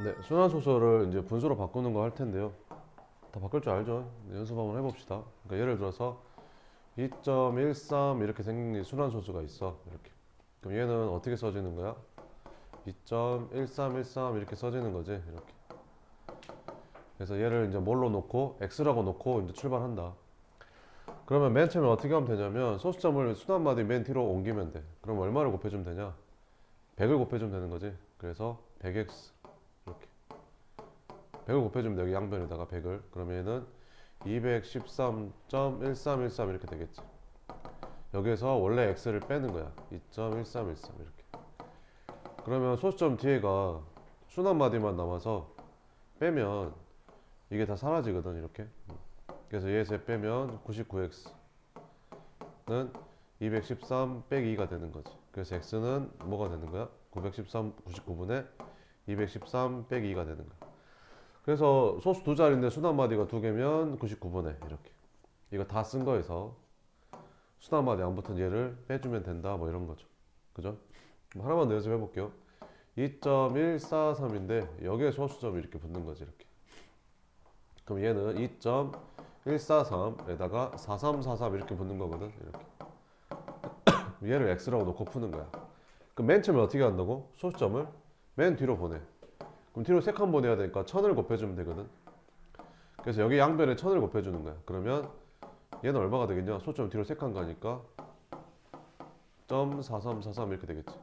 네, 순환소수를 이제 분수로 바꾸는 거 할 텐데요. 다 바꿀 줄 알죠? 연습 한번 해봅시다. 그러니까 예를 들어서 2.13 이렇게 생긴 순환소수가 있어. 이렇게. 그럼 얘는 어떻게 써지는 거야? 2.1313 이렇게 써지는 거지. 이렇게. 그래서 얘를 이제 뭘로 놓고 x라고 놓고 이제 출발한다. 그러면 맨 처음에 어떻게 하면 되냐면 소수점을 순환마디 맨 뒤로 옮기면 돼. 그럼 얼마를 곱해주면 되냐? 100을 곱해주면 되는 거지. 그래서 100x 이렇게. 100을 곱해주면 돼. 여기 양변에다가 100을. 그러면 얘는 213.1313 이렇게 되겠지. 여기에서 원래 x를 빼는 거야. 2.1313 이렇게. 그러면 소수점 뒤에가 순환마디만 남아서 빼면 이게 다 사라지거든. 이렇게. 그래서 얘에서 빼면 99x는 213 빼기 2가 되는 거지. 그래서 x는 뭐가 되는 거야? 913 99분의 213 빼기 2가 되는 거야. 그래서 소수 두 자리인데 순환마디가 두 개면 99분의 이렇게. 이거 다 쓴 거에서 순환마디 안 붙은 얘를 빼주면 된다. 뭐 이런 거죠. 그죠? 하나만 더 연습해 볼게요. 2.143인데 여기에 소수점이 이렇게 붙는 거지. 이렇게. 그럼 얘는 2.143에다가 4343 이렇게 붙는 거거든. 이렇게. 얘를 x라고 놓고 푸는 거야. 그럼 맨 처음에 어떻게 한다고? 소수점을 맨 뒤로 보내. 그럼 뒤로 3칸 보내야 되니까 1000을 곱해주면 되거든. 그래서 여기 양변에 1000을 곱해주는 거야. 그러면 얘는 얼마가 되겠냐? 소수점 뒤로 3칸 가니까 0.4343 이렇게 되겠지.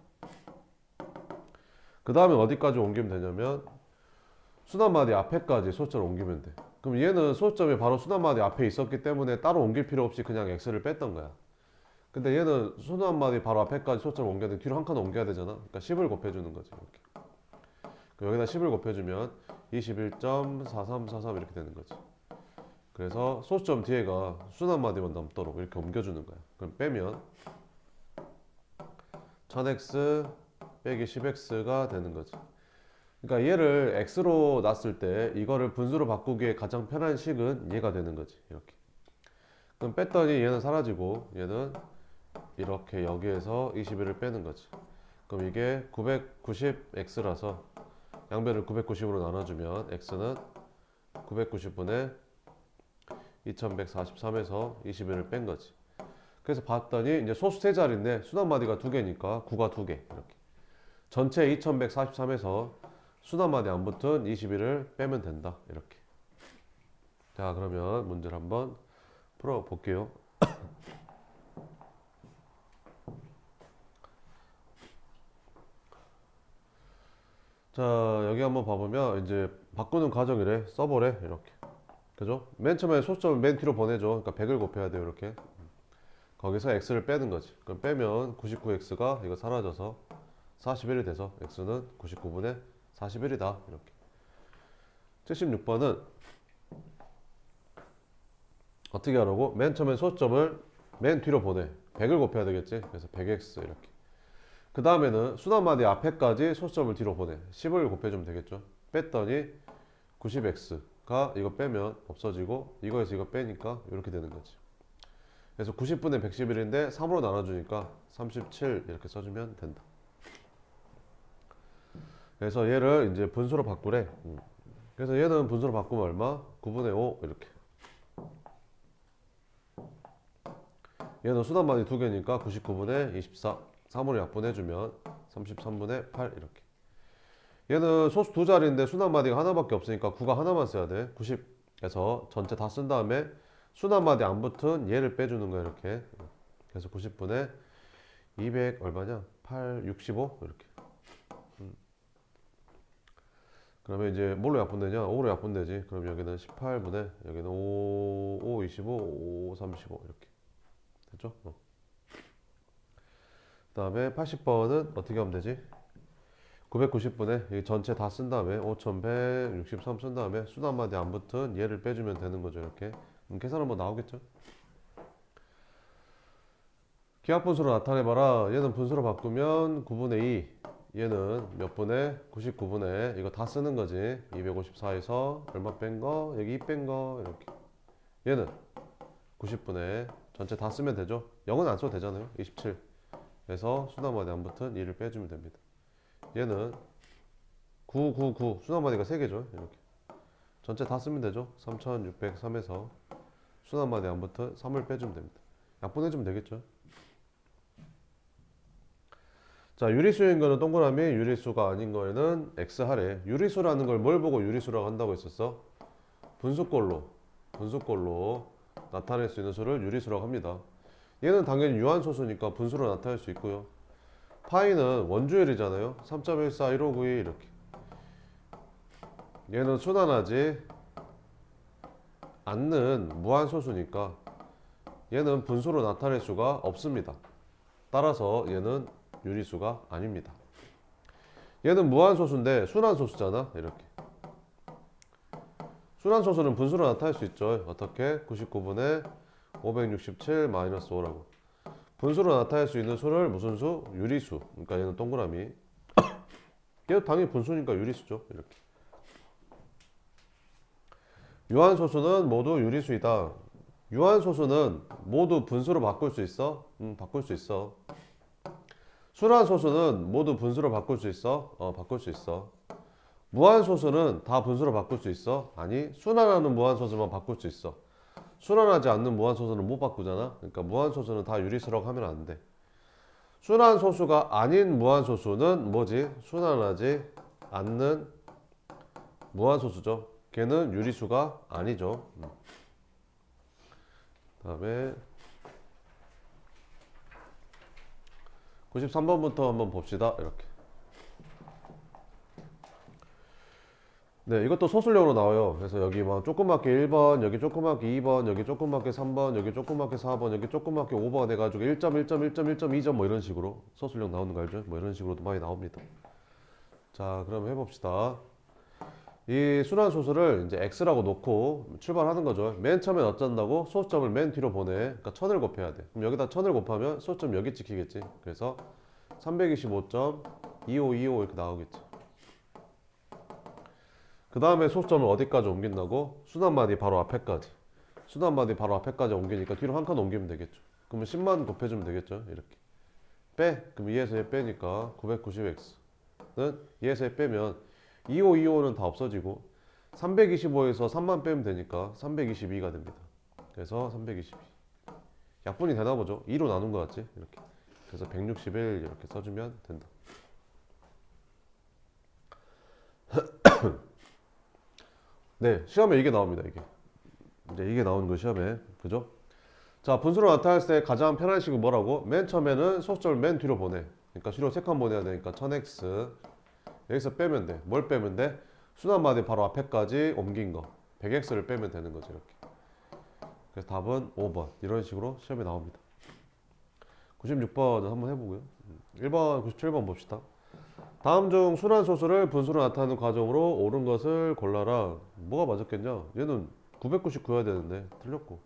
그 다음에 어디까지 옮기면 되냐면 순환마디 앞에까지 소수점을 옮기면 돼. 그럼 얘는 소수점이 바로 순환마디 앞에 있었기 때문에 따로 옮길 필요 없이 그냥 x를 뺐던 거야. 근데 얘는 순환마디 바로 앞에까지 소수점을 옮겨야 돼. 뒤로 한 칸 옮겨야 되잖아. 그러니까 10을 곱해주는 거지. 이렇게. 여기다 10을 곱해주면 21.4343 이렇게 되는 거지. 그래서 소수점 뒤에가 순환마디만 남도록 이렇게 옮겨주는 거야. 그럼 빼면 1000x 빼기 10x가 되는 거지. 그러니까 얘를 x로 놨을 때 이거를 분수로 바꾸기에 가장 편한 식은 얘가 되는 거지. 이렇게. 그럼 뺐더니 얘는 사라지고 얘는 이렇게 여기에서 21을 빼는 거지. 그럼 이게 990x라서 양변을 990으로 나눠주면 x는 990분의 2143에서 21을 뺀 거지. 그래서 봤더니 이제 소수 세 자리인데 순환마디가 두 개니까 9가 두 개. 이렇게. 전체 2143에서 순환마디 안 붙은 21을 빼면 된다. 이렇게. 자, 그러면 문제를 한번 풀어 볼게요. 자, 여기 한번 봐보면 이제 바꾸는 과정이래. 써보래. 이렇게. 그죠? 맨 처음에 소수점을 맨 뒤로 보내줘. 그러니까 100을 곱해야 돼요. 이렇게. 거기서 x를 빼는 거지. 그럼 빼면 99x가 이거 사라져서 41이 돼서 x는 99분의 41이다. 이렇게. 76번은 어떻게 하라고? 맨 처음에 소수점을 맨 뒤로 보내. 100을 곱해야 되겠지. 그래서 100x 이렇게. 그 다음에는 순환마디 앞에까지 소수점을 뒤로 보내. 10을 곱해주면 되겠죠. 뺐더니 90x가 이거 빼면 없어지고 이거에서 이거 빼니까 이렇게 되는 거지. 그래서 90분의 111인데 3으로 나눠주니까 37 이렇게 써주면 된다. 그래서 얘를 이제 분수로 바꾸래. 그래서 얘는 분수로 바꾸면 얼마? 9분의 5 이렇게. 얘는 수단만이 두 개니까 99분의 24. 3으로 약분해주면 33분의 8 이렇게. 얘는 소수 두 자리인데 순환마디가 하나밖에 없으니까 9가 하나만 써야 돼. 90에서 전체 다 쓴 다음에 순환마디 안 붙은 얘를 빼주는 거야 이렇게. 그래서 90분의 200 얼마냐? 8, 65 이렇게. 그러면 이제 뭘로 약분되냐? 5로 약분되지. 그럼 여기는 18분의 여기는 5, 25, 5, 35 이렇게. 됐죠? 그 다음에 80번은 어떻게 하면 되지? 990분의 전체 다 쓴 다음에 5163 쓴 다음에 순환마디 안 붙은 얘를 빼주면 되는 거죠. 이렇게. 계산 한번 나오겠죠? 기하분수로 나타내봐라. 얘는 분수로 바꾸면 9분의 2. 얘는 몇 분의 99분의 이거 다 쓰는 거지. 254에서 얼마 뺀 거? 여기 2 뺀 거. 이렇게. 얘는 90분의 전체 다 쓰면 되죠. 0은 안 써도 되잖아요. 27. 그래서 순환마디 안 붙은 2를 빼주면 됩니다. 얘는 999 순환마디가 3개죠. 이렇게 전체 다 쓰면 되죠. 3603에서 순환마디 안부터 3을 빼주면 됩니다. 약분해주면 되겠죠. 자, 유리수인 거는 동그라미, 유리수가 아닌 거에는 X 하래. 유리수라는 걸 뭘 보고 유리수라고 한다고 했었어? 분수꼴로 나타낼 수 있는 수를 유리수라고 합니다. 얘는 당연히 유한소수니까 분수로 나타낼 수 있고요. 파이는 원주율이잖아요. 3.141592 이렇게. 얘는 순환하지 않는 무한소수니까 얘는 분수로 나타낼 수가 없습니다. 따라서 얘는 유리수가 아닙니다. 얘는 무한소수인데 순환소수잖아. 이렇게. 순환소수는 분수로 나타낼 수 있죠. 어떻게? 99분의 567 마이너스 5라고. 분수로 나타낼 수 있는 수를 무슨 수? 유리수. 그러니까 얘는 동그라미. 얘도 당연히 분수니까 유리수죠. 이렇게. 유한소수는 모두 유리수이다. 유한소수는 모두 분수로 바꿀 수 있어? 바꿀 수 있어. 순환소수는 모두 분수로 바꿀 수 있어? 바꿀 수 있어. 무한소수는 다 분수로 바꿀 수 있어? 아니, 순환하는 무한소수만 바꿀 수 있어. 순환하지 않는 무한소수는 못 바꾸잖아. 그러니까 무한소수는 다 유리수라고 하면 안 돼. 순환소수가 아닌 무한소수는 뭐지? 순환하지 않는 무한소수죠. 걔는 유리수가 아니죠. 다음에 93번부터 한번 봅시다. 이렇게. 네, 이것도 소수령으로 나와요. 그래서 여기 막 조그맣게 1번, 여기 조그맣게 2번, 여기 조그맣게 3번, 여기 조그맣게 4번, 여기 조그맣게 5번 해가지고 1점, 1점, 1점, 1점, 2점 뭐 이런 식으로 소수령 나오는 거 알죠? 뭐 이런 식으로도 많이 나옵니다. 자, 그럼 해봅시다. 이 순환소수를 이제 x라고 놓고 출발하는 거죠. 맨 처음엔 어쩐다고? 소수점을 맨 뒤로 보내. 그러니까 1000을 곱해야 돼. 그럼 여기다 1000을 곱하면 소수점 여기 찍히겠지. 그래서 325.2525 이렇게 나오겠지. 그 다음에 소수점을 어디까지 옮긴다고? 순환마디 바로 앞에까지. 순환마디 바로 앞에까지 옮기니까 뒤로 한 칸 옮기면 되겠죠. 그러면 10만 곱해주면 되겠죠. 이렇게. 빼. 그럼 2에서 1 빼니까 990x는 2에서 1 빼면 2525는 다 없어지고 325에서 3만 빼면 되니까 322가 됩니다. 그래서 322. 약분이 되나 보죠. 2로 나눈 것 같지? 이렇게. 그래서 161 이렇게 써주면 된다. 네, 시험에 이게 나옵니다. 이게 나오는 거 시험에. 그죠? 자, 분수로 나타낼 때 가장 편한 식은 뭐라고? 맨 처음에는 소수점을 맨 뒤로 보내. 그러니까 뒤로 3칸 보내야 되니까 1000x. 여기서 빼면 돼. 뭘 빼면 돼? 순환마디 바로 앞에까지 옮긴 거. 100x를 빼면 되는 거지, 이렇게. 그래서 답은 5번. 이런 식으로 시험에 나옵니다. 96번은 한번 해보고요. 1번, 97번 봅시다. 다음 중 순환소수를 분수로 나타내는 과정으로 옳은 것을 골라라. 뭐가 맞았겠냐? 얘는 999여야 되는데 틀렸고.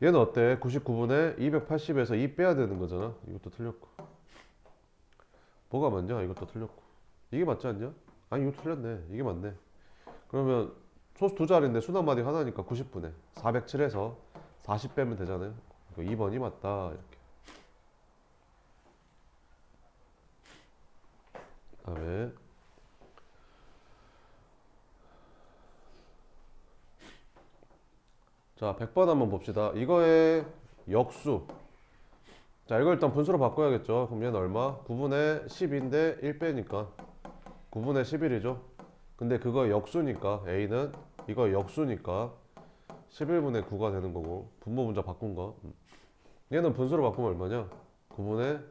얘는 어때? 99분의 280에서 2 빼야 되는 거잖아. 이것도 틀렸고. 뭐가 맞냐? 이것도 틀렸고. 이게 맞지 않냐? 아니, 이것도 틀렸네. 이게 맞네. 그러면 소수 두 자리인데 순환마디 하나니까 90분의 407에서 40 빼면 되잖아요. 2번이 맞다. 이렇게. 다음에 자, 100번 한번 봅시다. 이거의 역수. 자, 이걸 일단 분수로 바꿔야겠죠. 그럼 얘는 얼마? 9분의 10인데 1 빼니까 9분의 11이죠. 근데 그거 역수니까 A는 이거 역수니까 11분의 9가 되는 거고, 분모 분자 바꾼 거. 얘는 분수로 바꾸면 얼마냐? 9분의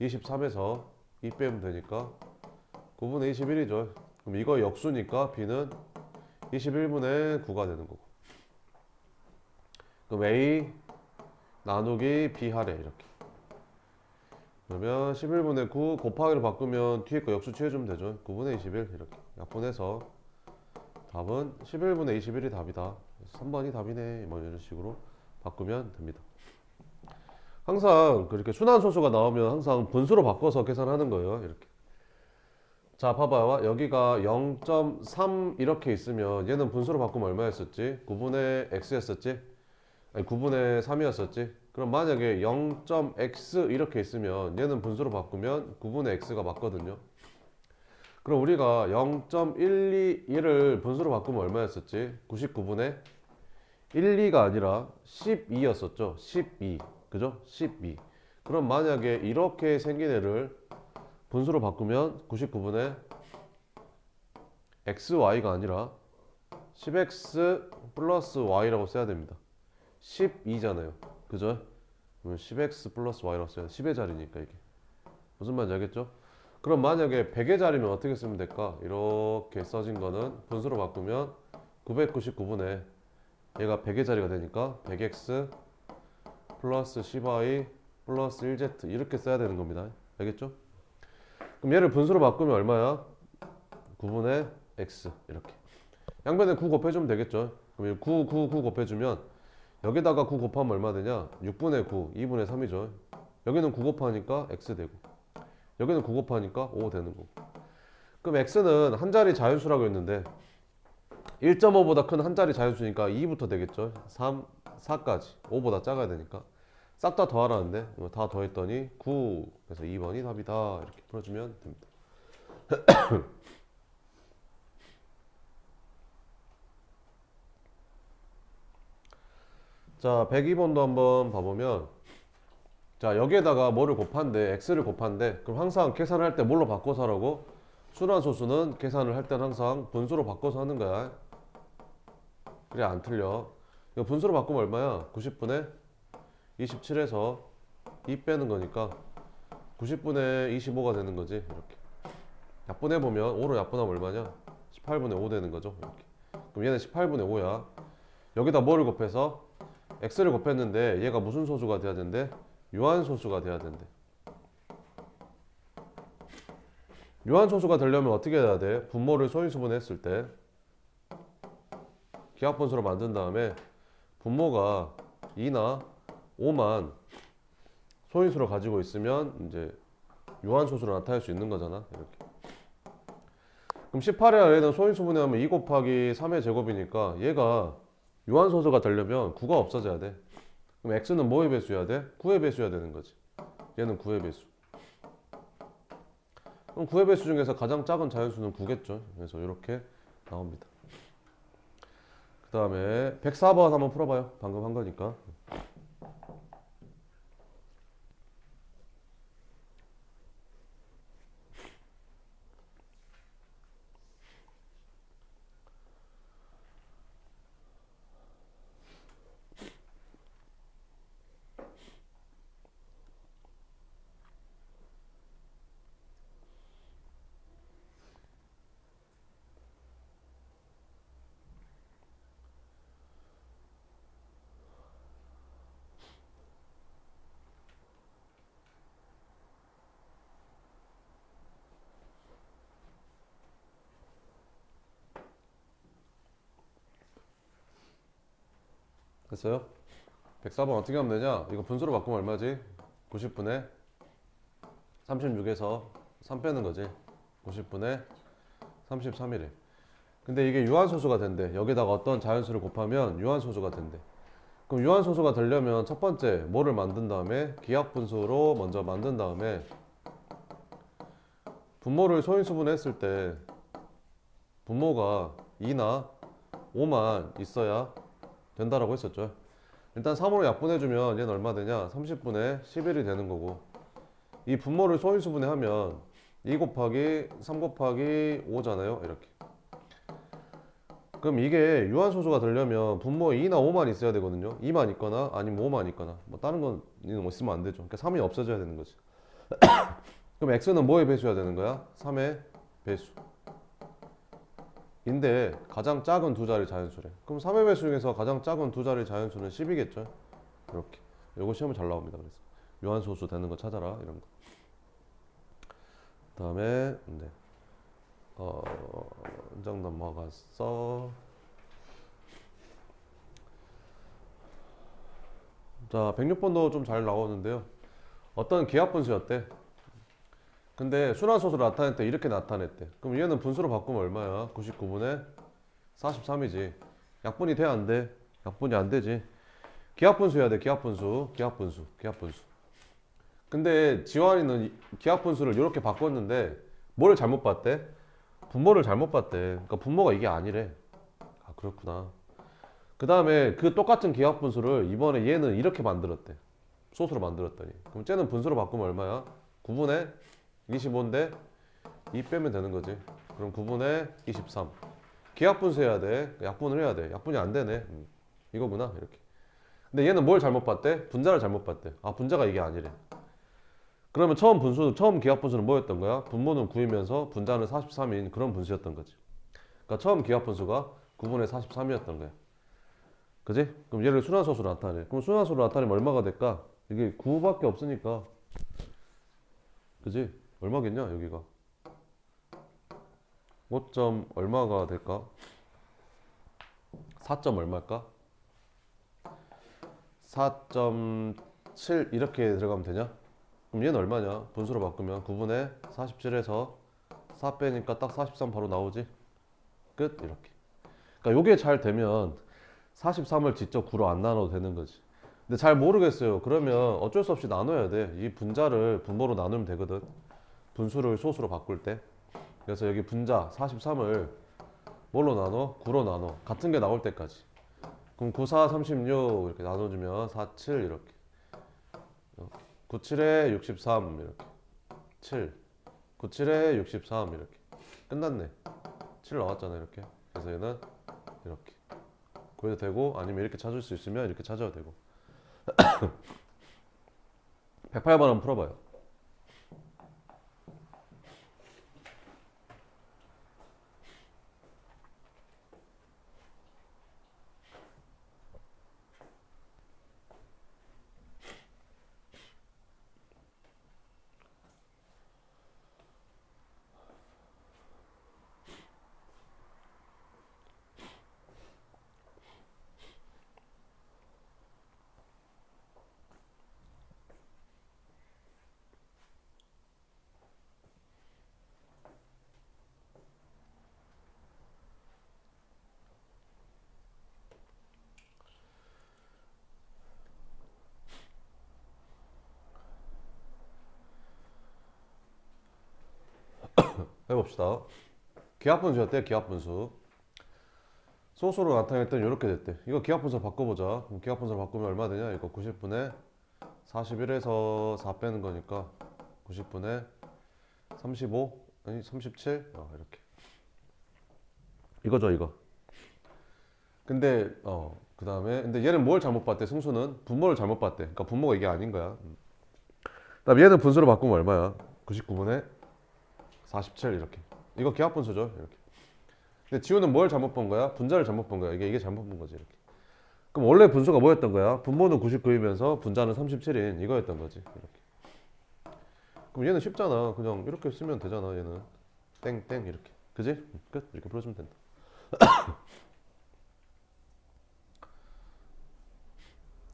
23에서 2 빼면 되니까 9분의 21이죠. 그럼 이거 역수니까 B는 21분의 9가 되는 거고. 그럼 A 나누기 B 하래. 이렇게. 그러면 11분의 9 곱하기로 바꾸면 뒤에 거 역수 취해주면 되죠. 9분의 21 이렇게 약분해서 답은 11분의 21이 답이다. 3번이 답이네. 뭐 이런 식으로 바꾸면 됩니다. 항상 그렇게 순환소수가 나오면 항상 분수로 바꿔서 계산하는 거예요. 이렇게. 자, 봐봐요. 여기가 0.3 이렇게 있으면 얘는 분수로 바꾸면 얼마였었지? 9분의 x였었지? 아니 9분의 3이었었지? 그럼 만약에 0.x 이렇게 있으면 얘는 분수로 바꾸면 9분의 x가 맞거든요. 그럼 우리가 0.121을 분수로 바꾸면 얼마였었지? 99분의 1, 2가 아니라 12였었죠. 12. 그죠? 12. 그럼 만약에 이렇게 생긴 애를 분수로 바꾸면 99분의 xy가 아니라 10x 플러스 y라고 써야 됩니다. 12잖아요. 그죠? 그러면 10x 플러스 y라고 써야 돼. 10의 자리니까 이게. 무슨 말인지 알겠죠? 그럼 만약에 100의 자리면 어떻게 쓰면 될까? 이렇게 써진 거는 분수로 바꾸면 999분의 얘가 100의 자리가 되니까 100x 플러스 10y 플러스 1z 이렇게 써야 되는 겁니다. 알겠죠? 그럼 얘를 분수로 바꾸면 얼마야? 9분의 x 이렇게. 양변에 9 곱해주면 되겠죠? 그럼 9 곱해주면 여기다가 9 곱하면 얼마 되냐? 6분의 9, 2분의 3이죠. 여기는 9 곱하니까 x 되고 여기는 9 곱하니까 5 되는 거고. 그럼 x는 한 자리 자연수라고 했는데 1.5보다 큰 한 자리 자연수니까 2부터 되겠죠. 3, 4까지 5보다 작아야 되니까 싹 다 더하라는데 이거 다 더했더니 9. 그래서 2번이 답이다. 이렇게 풀어주면 됩니다. 자, 102번도 한번 봐보면 자, 여기에다가 뭐를 곱한데 x를 곱한데 그럼 항상 계산을 할 때 뭘로 바꿔서 하라고? 순환소수는 계산을 할 때는 항상 분수로 바꿔서 하는 거야. 그래 안 틀려. 이거 분수로 바꾸면 얼마야? 90분의 27에서 2 빼는 거니까 90분의 25가 되는 거지. 이렇게 약분해보면 5로 약분하면 얼마냐? 18분의 5 되는 거죠. 이렇게. 그럼 얘는 18분의 5야. 여기다 뭐를 곱해서? x를 곱했는데 얘가 무슨 소수가 돼야 된대? 유한소수가 돼야 된대. 유한소수가 되려면 어떻게 해야 돼? 분모를 소인수분해했을 때 기하분수로 만든 다음에 분모가 2나 5만 소인수로 가지고 있으면 이제 유한소수로 나타낼 수 있는 거잖아. 이렇게. 그럼 18의 아래는 소인수분해하면 2 곱하기 3의 제곱이니까 얘가 유한소수가 되려면 9가 없어져야 돼. 그럼 x는 뭐의 배수여야 돼? 9의 배수여야 되는 거지. 얘는 9의 배수. 그럼 9의 배수 중에서 가장 작은 자연수는 9겠죠. 그래서 이렇게 나옵니다. 그 다음에 104번 한번 풀어봐요. 방금 한 거니까. 됐어요? 104번 어떻게 하면 되냐? 이거 분수로 바꾸면 얼마지? 90분의 36에서 3 빼는 거지. 90분의 33이래. 근데 이게 유한소수가 된대. 여기다가 어떤 자연수를 곱하면 유한소수가 된대. 그럼 유한소수가 되려면 첫 번째 뭐를 만든 다음에 기하분수로 먼저 만든 다음에 분모를 소인수분해했을 때 분모가 2나 5만 있어야 된다라고 했었죠. 일단 3으로 약분해주면 얘는 얼마 되냐? 30분의 11이 되는 거고 이 분모를 소인수분해하면 2 곱하기 3 곱하기 5잖아요. 이렇게. 그럼 이게 유한소수가 되려면 분모에 2나 5만 있어야 되거든요. 2만 있거나 아니면 5만 있거나 뭐 다른 건 있으면 안 되죠. 그러니까 3이 없어져야 되는 거지. 그럼 x는 뭐의 배수여야 되는 거야? 3의 배수. 인데 가장 작은 두 자리 자연수래. 그럼 3의 배수 중에서 가장 작은 두 자리 자연수는 10이겠죠. 이렇게. 요거 시험에 잘 나옵니다. 그래서 유한소수 되는 거 찾아라 이런 거. 그다음에 네. 문장 넘어갔어. 자, 106번도 좀 잘 나오는데요. 어떤 기하분수였대. 근데 순환소수를 나타낼 때 이렇게 나타냈대. 그럼 얘는 분수로 바꾸면 얼마야? 99분의 43이지. 약분이 돼, 안 돼? 약분이 안 되지. 기하분수여야 돼. 기하분수. 근데 지환이는 기하분수를 이렇게 바꿨는데 뭘 잘못 봤대? 분모를 잘못 봤대. 그러니까 분모가 이게 아니래. 아, 그렇구나. 그 다음에 그 똑같은 기하 분수를 이번에 얘는 이렇게 만들었대. 소수로 만들었더니. 그럼 쟤는 분수로 바꾸면 얼마야? 9분의 25인데 2 빼면 되는 거지. 그럼 9분의 23. 기하 분수 해야 돼. 약분을 해야 돼. 약분이 안 되네. 이거구나. 이렇게. 근데 얘는 뭘 잘못 봤대? 분자를 잘못 봤대. 아, 분자가 이게 아니래. 그러면 처음 기하 분수는 뭐였던 거야? 분모는 9이면서 분자는 43인 그런 분수였던 거지. 그러니까 처음 기하 분수가 9분의 43이었던 거야. 그지? 그럼 얘를 순환소수로 나타내. 그럼 순환소수로 나타내면 얼마가 될까? 이게 9밖에 없으니까. 그지? 얼마겠냐, 여기가? 5점 얼마가 될까? 4점 얼마일까? 4.7 이렇게 들어가면 되냐? 그럼 얘는 얼마냐? 분수로 바꾸면 9분의 47에서 4 빼니까 딱 43 바로 나오지? 끝. 이렇게. 그러니까 요게 잘 되면 43을 직접 9로 안 나눠도 되는 거지. 근데 잘 모르겠어요. 그러면 어쩔 수 없이 나눠야 돼. 이 분자를 분모로 나누면 되거든. 분수를 소수로 바꿀 때. 그래서 여기 분자 43을 뭘로 나눠? 9로 나눠. 같은 게 나올 때까지. 그럼 9, 4, 36 이렇게 나눠주면 4, 7 이렇게. 9, 7에 63 이렇게. 7. 9, 7에 63 이렇게. 끝났네. 7 나왔잖아 이렇게. 그래서 얘는 이렇게. 그래도 되고 아니면 이렇게 찾을 수 있으면 이렇게 찾아도 되고. 108번 한번 풀어봐요. 해봅시다. 기하분수였대. 기하분수. 소수로 나타낼 땐 이렇게 됐대. 이거 기하분수 바꿔보자. 그럼 기하분수 바꾸면 얼마 되냐? 이거 90분의 41에서 4 빼는 거니까 90분의 35 아니 37 이렇게 이거죠 이거. 근데 그 다음에 근데 얘는 뭘 잘못 봤대? 승수는 분모를 잘못 봤대. 그러니까 분모가 이게 아닌 거야. 그다음 얘는 분수로 바꾸면 얼마야? 99분의 47 이렇게. 이거 기하분수죠 이렇게. 근데 지우는 뭘 잘못 본 거야? 분자를 잘못 본 거야. 이게 잘못 본 거지 이렇게. 그럼 원래 분수가 뭐였던 거야? 분모는 99이면서 분자는 37인 이거였던 거지 이렇게. 그럼 얘는 쉽잖아. 그냥 이렇게 쓰면 되잖아. 얘는 땡땡 이렇게. 그지? 끝. 이렇게 풀어주면 된다.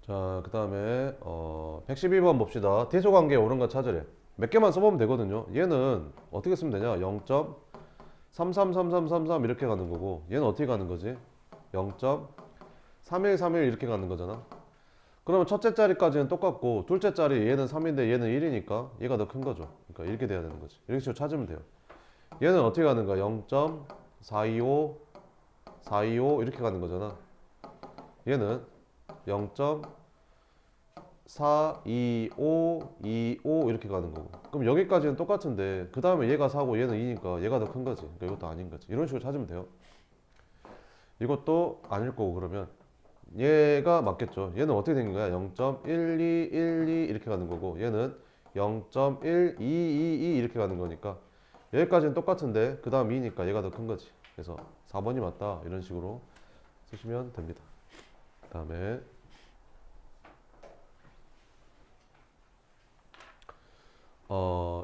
자, 그 다음에 112번 봅시다. 대소관계 옳은가 찾으래. 몇 개만 써보면 되거든요. 얘는 어떻게 쓰면 되냐? 0.333333 이렇게 가는 거고 얘는 어떻게 가는 거지? 0.3131 이렇게 가는 거잖아. 그러면 첫째 자리까지는 똑같고 둘째 자리 얘는 3인데 얘는 1이니까 얘가 더 큰 거죠. 그러니까 이렇게 돼야 되는 거지. 이렇게 식으로 찾으면 돼요. 얘는 어떻게 가는 거야? 0.425 425 이렇게 가는 거잖아. 얘는 0.42525 이렇게 가는 거고. 그럼 여기까지는 똑같은데 그 다음에 얘가 4고 얘는 2니까 얘가 더 큰 거지. 그러니까 이것도 아닌 거지. 이런 식으로 찾으면 돼요. 이것도 아닐 거고 그러면 얘가 맞겠죠. 얘는 어떻게 된 거야? 0.1212 이렇게 가는 거고 얘는 0.1222 이렇게 가는 거니까 여기까지는 똑같은데 그 다음 2니까 얘가 더 큰 거지. 그래서 4번이 맞다 이런 식으로 쓰시면 됩니다. 그 다음에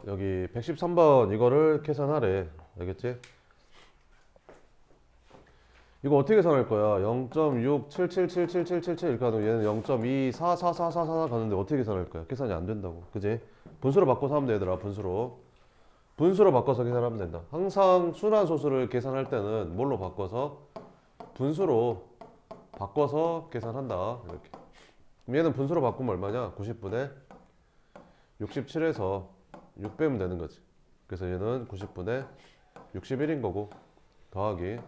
여기 113번 이거를 계산하래. 알겠지? 이거 어떻게 계산할 거야? 0.6777777 이렇게 하면 얘는 0.2444444 가는데 어떻게 계산할 거야? 계산이 안 된다고. 그지? 분수로 바꿔서 하면 돼, 얘들아. 분수로 바꿔서 계산하면 된다. 항상 순환소수를 계산할 때는 뭘로 바꿔서? 분수로 바꿔서 계산한다. 이렇게. 그럼 얘는 분수로 바꾸면 얼마냐? 90분의 67에서 6 빼면 되는 거지. 그래서 얘는 90분의 61인 거고 더하기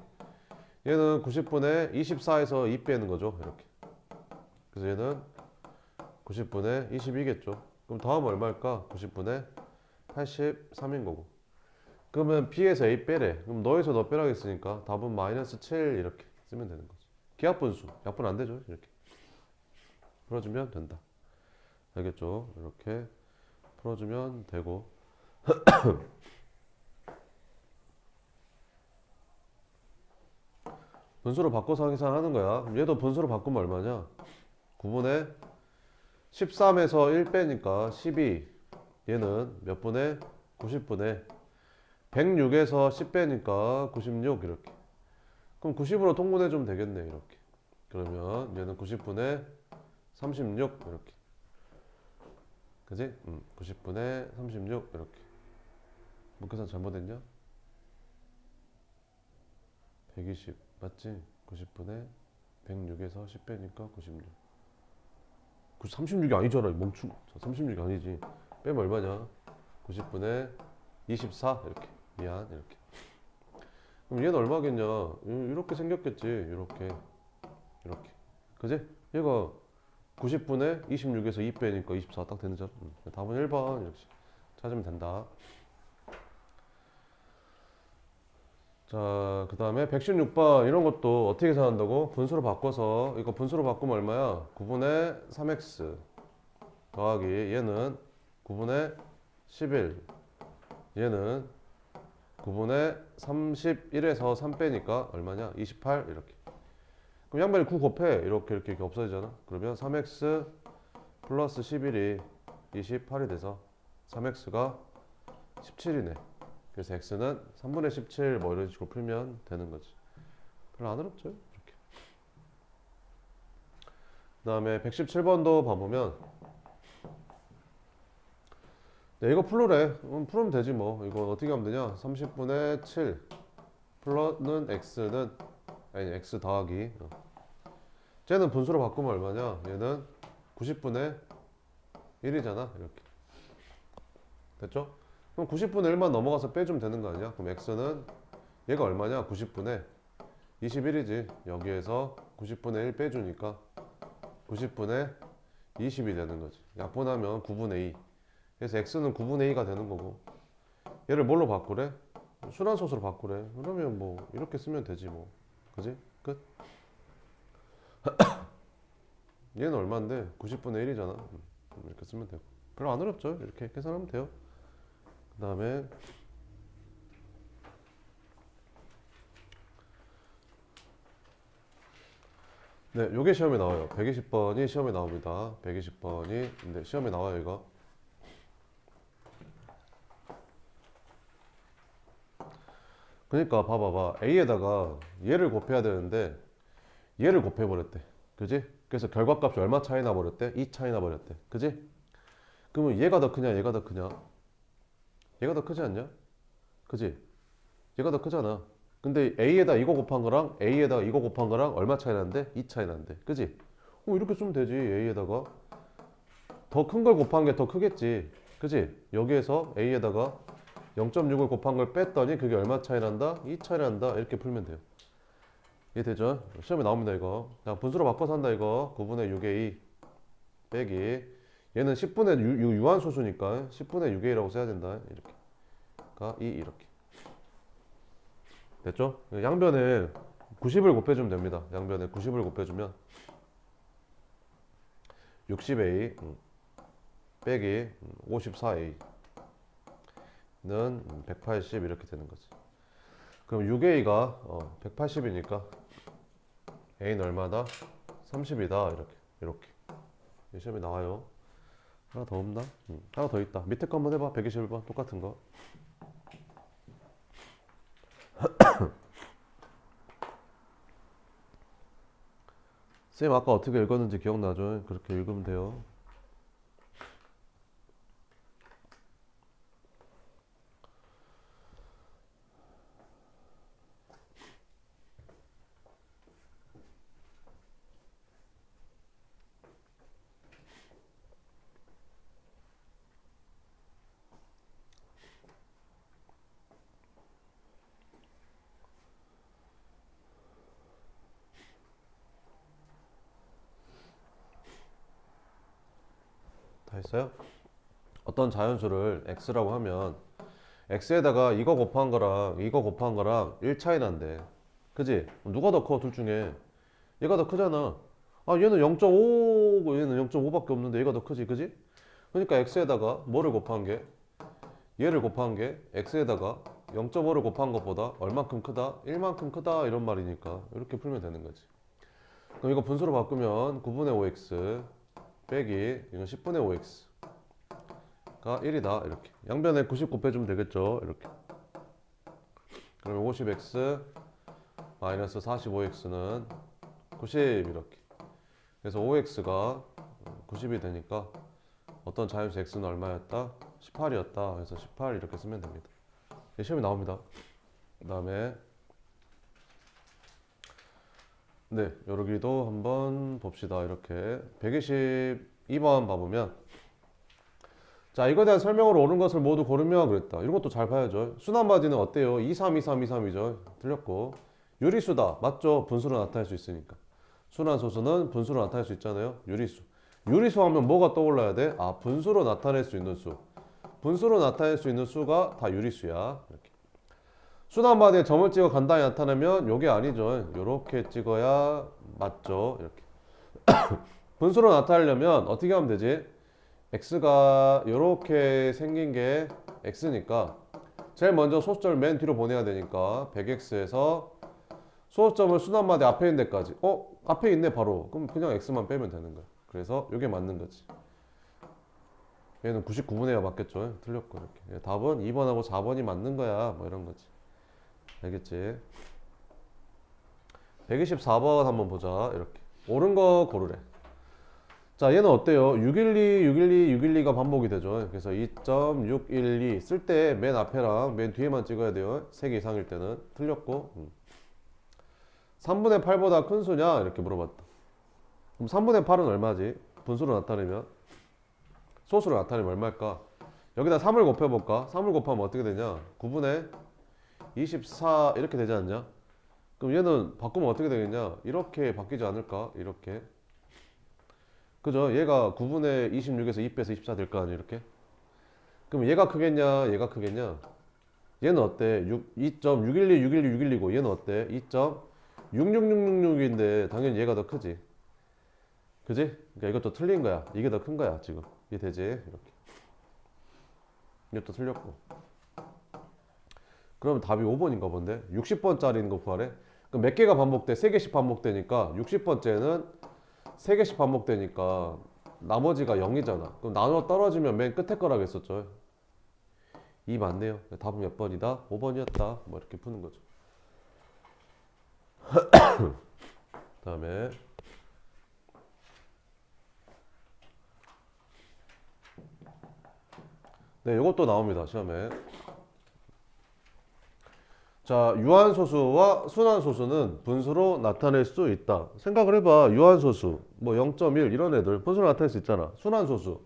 얘는 90분의 24에서 2 빼는 거죠. 이렇게. 그래서 얘는 90분의 22겠죠. 그럼 더하면 얼마일까? 90분의 83인 거고. 그러면 B에서 A 빼래. 그럼 너에서 너 빼라고 했으니까 답은 마이너스 7 이렇게 쓰면 되는 거지. 기하분수. 약분 안 되죠. 이렇게. 풀어주면 된다. 알겠죠? 이렇게 풀어주면 되고. 분수로 바꿔서 계산하는 거야. 그럼 얘도 분수로 바꾸면 얼마냐? 9분의 13에서 1 빼니까 12. 얘는 몇 분의? 90분의 106에서 10 빼니까 96 이렇게. 그럼 90으로 통분해 주면 되겠네 이렇게. 그러면 얘는 90분의 36 이렇게. 그지? 90분의 36 이렇게. 뭐 계산 잘못했냐? 120 맞지? 90분의 106에서 10 빼니까 96. 36이 아니잖아 이 멈추. 36이 아니지. 빼면 얼마냐? 90분의 24 이렇게. 미안 이렇게. 그럼 얘는 얼마겠냐? 이렇게 생겼겠지. 이렇게 이렇게. 그지? 얘가 90분의 26에서 2 빼니까 24 딱 되는 잖아. 답은 1번 이렇게 찾으면 된다. 자, 그 다음에 116번 이런 것도 어떻게 계산한다고? 분수로 바꿔서 이거 분수로 바꾸면 얼마야? 9분의 3x 더하기 얘는 9분의 11 얘는 9분의 31에서 3 빼니까 얼마냐? 28 이렇게. 그럼 양변에 9 곱해. 이렇게 없어지잖아. 그러면 3x 플러스 11이 28이 돼서 3x가 17이네. 그래서 x는 3분의 17 뭐 이런 식으로 풀면 되는 거지. 별로 안 어렵죠? 이렇게. 그 다음에 117번도 봐보면 네, 이거 풀으래. 풀으면 되지 뭐. 이거 어떻게 하면 되냐? 30분의 7 플러스는 x는 아니 x 더하기 쟤는 분수로 바꾸면 얼마냐? 얘는 90분의 1이잖아. 이렇게. 됐죠? 그럼 90분의 1만 넘어가서 빼주면 되는 거 아니야? 그럼 x는 얘가 얼마냐? 90분의 21이지. 여기에서 90분의 1 빼주니까 90분의 20이 되는 거지. 약분하면 9분의 2. 그래서 x는 9분의 2가 되는 거고. 얘를 뭘로 바꾸래? 순환소수로 바꾸래. 그러면 뭐 이렇게 쓰면 되지 뭐. 그지? 끝. 얘는 얼마인데? 90분의 1이잖아. 이렇게 쓰면 되고. 별로 안 어렵죠? 이렇게 계산하면 돼요. 그 다음에 네, 요게 시험에 나와요. 120번이 시험에 나옵니다. 120번이 근데 시험에 나와요 이거. 그러니까 봐봐봐. A에다가 얘를 곱해야 되는데 얘를 곱해버렸대. 그지? 그래서 결과값이 얼마 차이 나버렸대? 2 차이 나버렸대. 그지? 그러면 얘가 더 크냐 얘가 더 크냐? 얘가 더 크지 않냐? 그지? 얘가 더 크잖아. 근데 A에다 이거 곱한 거랑 A에다 이거 곱한 거랑 얼마 차이 나는데? 2 차이 나는데. 그지? 이렇게 쓰면 되지. A에다가 더 큰 걸 곱한 게 더 크겠지. 그지? 여기에서 A에다가 0.6을 곱한 걸 뺐더니 그게 얼마 차이 난다? 2 차이 난다. 이렇게 풀면 돼요. 이해되죠? 시험에 나옵니다 이거. 자, 분수로 바꿔서 한다 이거. 9분의 6의 2 빼기 얘는 10분의 유한소수니까 10분의 6의 2라고 써야 된다. 이렇게 가 2 이렇게. 됐죠? 양변에 90을 곱해주면 됩니다. 양변에 90을 곱해주면 60A 빼기 54A는 180 이렇게 되는 거지. 그럼 6A가 180이니까 A는 얼마다? 30이다. 이렇게 시험에 나와요. 하나 더 없나? 하나 더 있다. 밑에 거 한번 해봐. 121번 똑같은 거. 쌤 아까 어떻게 읽었는지 기억나죠? 그렇게 읽으면 돼요. 했어요? 어떤 자연수를 x라고 하면 x에다가 이거 곱한 거랑 이거 곱한 거랑 1 차이 난대. 그지? 누가 더 커? 둘 중에 얘가 더 크잖아. 아 얘는 0.5고 얘는 0.5밖에 없는데 얘가 더 크지, 그지? 그러니까 x에다가 뭐를 곱한 게 얘를 곱한 게 x에다가 0.5를 곱한 것보다 얼만큼 크다? 1만큼 크다 이런 말이니까 이렇게 풀면 되는 거지. 그럼 이거 분수로 바꾸면 9분의 5x 빼기 이건 10분의 5x가 1이다 이렇게. 양변에 90 곱해주면 되겠죠 이렇게. 그러면 50x 마이너스 45x는 90 이렇게. 그래서 5x가 90이 되니까 어떤 자연수 x는 얼마였다? 18이었다. 그래서 18 이렇게 쓰면 됩니다. 시험이 나옵니다. 그 다음에 네, 여기도 한번 봅시다. 이렇게 122번 봐보면 자, 이거에 대한 설명으로 옳은 것을 모두 고르면 그랬다. 이런 것도 잘 봐야죠. 순환마디는 어때요? 23, 23, 23이죠. 틀렸고 유리수다. 맞죠? 분수로 나타낼 수 있으니까. 순환소수는 분수로 나타낼 수 있잖아요. 유리수. 유리수 하면 뭐가 떠올라야 돼? 아, 분수로 나타낼 수 있는 수. 분수로 나타낼 수 있는 수가 다 유리수야. 이렇게. 순환마디에 점을 찍어 간단히 나타내면 요게 아니죠. 요렇게 찍어야 맞죠. 이렇게. 분수로 나타내려면 어떻게 하면 되지? x가 요렇게 생긴 게 x니까 제일 먼저 소수점을 맨 뒤로 보내야 되니까 100x에서 소수점을 순환마디 앞에 있는 데까지 앞에 있네 바로. 그럼 그냥 x만 빼면 되는 거야. 그래서 요게 맞는 거지. 얘는 99분의 1가 맞겠죠. 틀렸고 이렇게. 답은 2번하고 4번이 맞는 거야. 뭐 이런 거지. 알겠지? 124번 한번 보자. 이렇게. 옳은 거 고르래. 자, 얘는 어때요? 612, 612, 612가 반복이 되죠. 그래서 2.612 쓸 때 맨 앞에랑 맨 뒤에만 찍어야 돼요. 3개 이상일 때는. 틀렸고. 3분의 8보다 큰 수냐? 이렇게 물어봤다. 그럼 3분의 8은 얼마지? 분수로 나타내면? 소수로 나타내면 얼마일까? 여기다 3을 곱해볼까? 3을 곱하면 어떻게 되냐? 9분의 24 이렇게 되지 않냐? 그럼 얘는 바꾸면 어떻게 되겠냐? 이렇게 바뀌지 않을까? 이렇게. 그죠? 얘가 9분의 26에서 2 빼서 24 될 거 아니야, 이렇게? 그럼 얘가 크겠냐? 얘가 크겠냐? 얘는 어때? 2.612, 612, 612고 얘는 어때? 2.66666인데 당연히 얘가 더 크지. 그지? 그러니까 이것도 틀린 거야. 이게 더 큰 거야, 지금. 이게 되지? 이렇게. 이것도 틀렸고. 그러면 답이 5번인가 본데? 60번짜리인 거 구하래? 그럼 몇 개가 반복돼? 3개씩 반복되니까 60번째는 3개씩 반복되니까 나머지가 0이잖아. 그럼 나눠 떨어지면 맨 끝에 거라고 했었죠. 2 맞네요. 답은 몇 번이다? 5번이었다. 뭐 이렇게 푸는 거죠. 그 다음에 네, 이것도 나옵니다. 시험에. 자, 유한소수와 순환소수는 분수로 나타낼 수 있다. 생각을 해봐. 유한소수, 뭐 0.1 이런 애들 분수로 나타낼 수 있잖아. 순환소수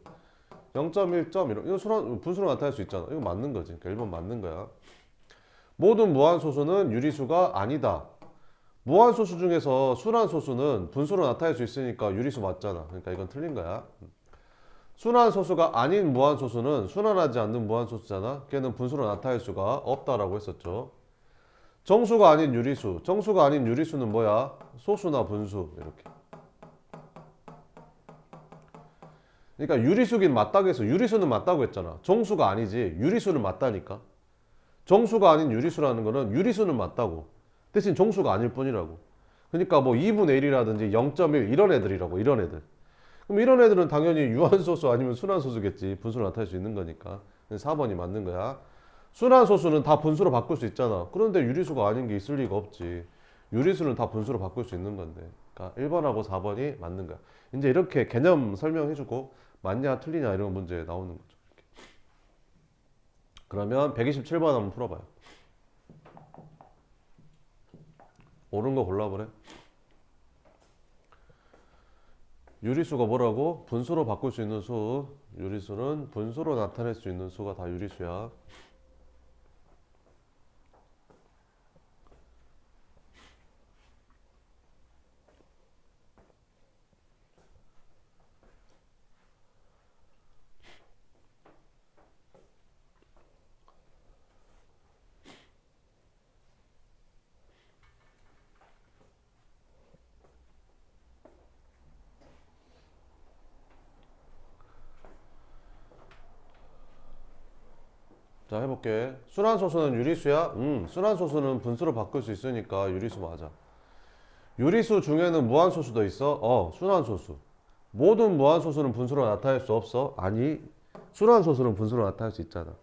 0.1. 이거 분수로 나타낼 수 있잖아. 이거 맞는 거지. 그러니까 1번 맞는 거야. 모든 무한소수는 유리수가 아니다. 무한소수 중에서 순환소수는 분수로 나타낼 수 있으니까 유리수 맞잖아. 그러니까 이건 틀린 거야. 순환소수가 아닌 무한소수는 순환하지 않는 무한소수잖아. 걔는 분수로 나타낼 수가 없다라고 했었죠. 정수가 아닌 유리수. 정수가 아닌 유리수는 뭐야? 소수나 분수. 이렇게. 그러니까 유리수긴 맞다고 해서 유리수는 맞다고 했잖아. 정수가 아니지. 유리수는 맞다니까. 정수가 아닌 유리수라는 거는 유리수는 맞다고. 대신 정수가 아닐 뿐이라고. 그러니까 뭐 2분의 1이라든지 0.1 이런 애들이라고. 이런 애들. 그럼 이런 애들은 당연히 유한소수 아니면 순환소수겠지. 분수로 나타낼 수 있는 거니까. 4번이 맞는 거야. 순환소수는 다 분수로 바꿀 수 있잖아. 그런데 유리수가 아닌 게 있을 리가 없지. 유리수는 다 분수로 바꿀 수 있는 건데. 그러니까 1번하고 4번이 맞는 거야. 이제 이렇게 개념 설명해주고 맞냐 틀리냐 이런 문제 나오는 거죠. 이렇게. 그러면 127번 한번 풀어봐요. 옳은 거 골라보래. 유리수가 뭐라고? 분수로 바꿀 수 있는 수. 유리수는 분수로 나타낼 수 있는 수가 다 유리수야. 자, 해볼게. 순환소수는 유리수야? 순환소수는 분수로 바꿀 수 있으니까 유리수 맞아. 유리수 중에는 무한소수도 있어? 순환소수. 모든 무한소수는 분수로 나타낼 수 없어? 아니, 순환소수는 분수로 나타낼 수 있잖아.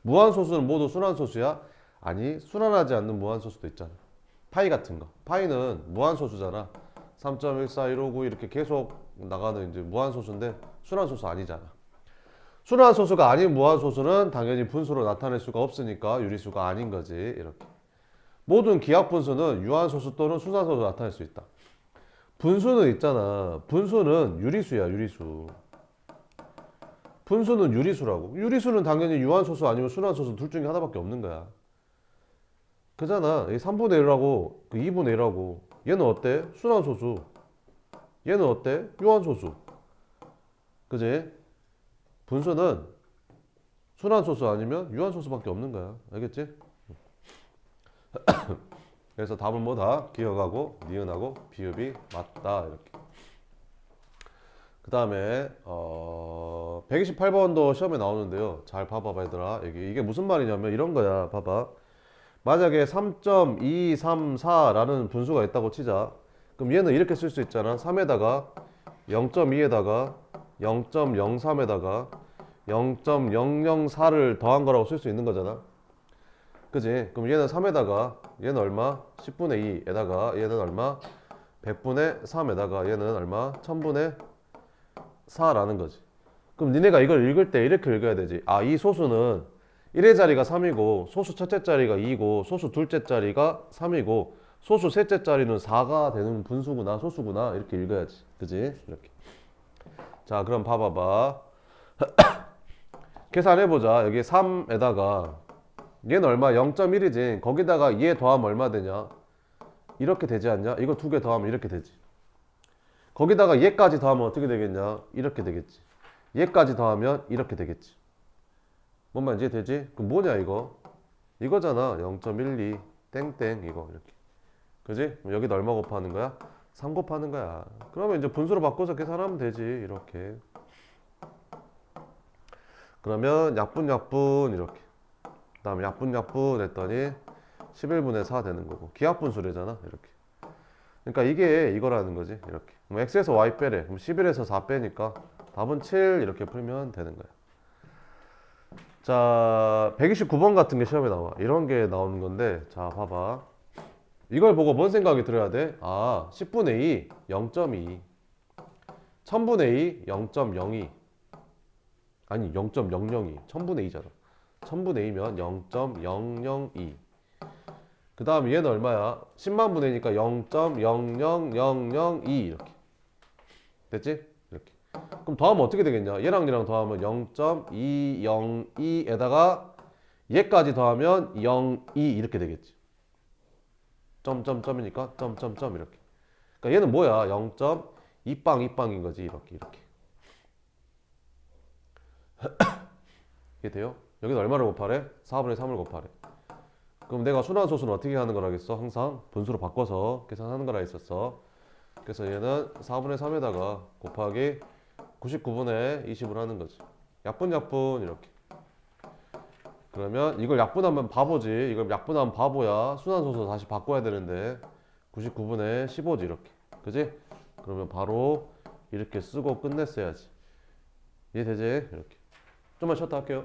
무한소수는 모두 순환소수야? 아니, 순환하지 않는 무한소수도 있잖아. 파이 같은 거. 파이는 무한소수잖아. 3.141559 이렇게 계속 나가는 이제 무한소수인데 순환소수 아니잖아. 순환소수가 아닌 무한소수는 당연히 분수로 나타낼 수가 없으니까 유리수가 아닌 거지. 이렇게. 모든 기하분수는 유한소수 또는 순환소수로 나타낼 수 있다. 분수는 있잖아. 분수는 유리수야, 유리수. 분수는 유리수라고. 유리수는 당연히 유한소수 아니면 순환소수 둘 중에 하나밖에 없는 거야. 그잖아. 이 3분의 1하고 그 2분의 1하고 얘는 어때? 순환소수. 얘는 어때? 유한소수. 그지? 분수는 순환소수 아니면 유한소수밖에 없는 거야. 알겠지? 그래서 답은 뭐다? 기억하고 니은하고 비읍이 맞다. 이렇게. 그 다음에 128번도 시험에 나오는데요. 잘 봐봐 얘들아. 이게 무슨 말이냐면 이런 거야. 봐봐. 만약에 3.234라는 분수가 있다고 치자. 그럼 얘는 이렇게 쓸 수 있잖아. 3에다가 0.2에다가 0.03에다가 0.004를 더한 거라고 쓸 수 있는 거잖아. 그지? 그럼 얘는 3에다가 얘는 얼마? 10분의 2에다가 얘는 얼마? 100분의 3에다가 얘는 얼마? 1000분의 4라는 거지. 그럼 니네가 이걸 읽을 때 이렇게 읽어야 되지. 아, 이 소수는 1의 자리가 3이고 소수 첫째 자리가 2고 소수 둘째 자리가 3이고 소수 셋째 자리는 4가 되는 분수구나, 소수구나. 이렇게 읽어야지. 그지? 이렇게. 자, 그럼 봐봐봐. 계산해보자. 여기 3에다가 얘는 얼마? 0.1이지. 거기다가 얘 더하면 얼마 되냐? 이렇게 되지 않냐? 이거 두 개 더하면 이렇게 되지. 거기다가 얘까지 더하면 어떻게 되겠냐? 이렇게 되겠지. 얘까지 더하면 이렇게 되겠지. 뭔 말인지 되지? 그럼 뭐냐 이거? 이거잖아. 0.12 땡땡 이거 이렇게. 그지? 그럼 여기다 얼마 곱하는 거야? 3 곱하는 거야. 그러면 이제 분수로 바꿔서 계산하면 되지. 이렇게. 그러면 약분 이렇게. 그 다음에 약분 했더니 11분의 4 되는 거고. 기하분수래잖아. 이렇게. 그러니까 이게 이거라는 거지. 이렇게. 그럼 x에서 y 빼래. 그럼 11에서 4 빼니까 답은 7 이렇게 풀면 되는 거야. 자, 129번 같은 게 시험에 나와. 이런 게 나오는 건데, 자, 봐봐. 이걸 보고 뭔 생각이 들어야 돼? 아, 10분의 2, 0.2. 1000분의 2, 0.02. 아니, 0.002. 1000분의 2잖아. 1000분의 2면 0.002. 그 다음 얘는 얼마야? 10만 분의니까 0.00002 이렇게. 됐지? 이렇게. 그럼 더하면 어떻게 되겠냐? 얘랑 얘랑 더하면 0.202에다가 얘까지 더하면 02 이렇게 되겠지. 점점점이니까 점점점 이렇게. 그러니까 얘는 뭐야? 0.2빵2빵인 거지. 이렇게 이렇게. 이게 돼요? 여기는 얼마를 곱하래? 4분의 3을 곱하래. 그럼 내가 순환소수는 어떻게 하는 거라겠어? 항상 분수로 바꿔서 계산하는 거라 했었어. 그래서 얘는 4분의 3에다가 곱하기 99분의 20을 하는 거지. 약분 이렇게. 그러면 이걸 약분하면 바보지. 이걸 약분하면 바보야. 순환소수 다시 바꿔야 되는데 99분의 15지 이렇게. 그지? 그러면 바로 이렇게 쓰고 끝냈어야지. 이해되지? 이렇게. 좀만 쉬었다 할게요.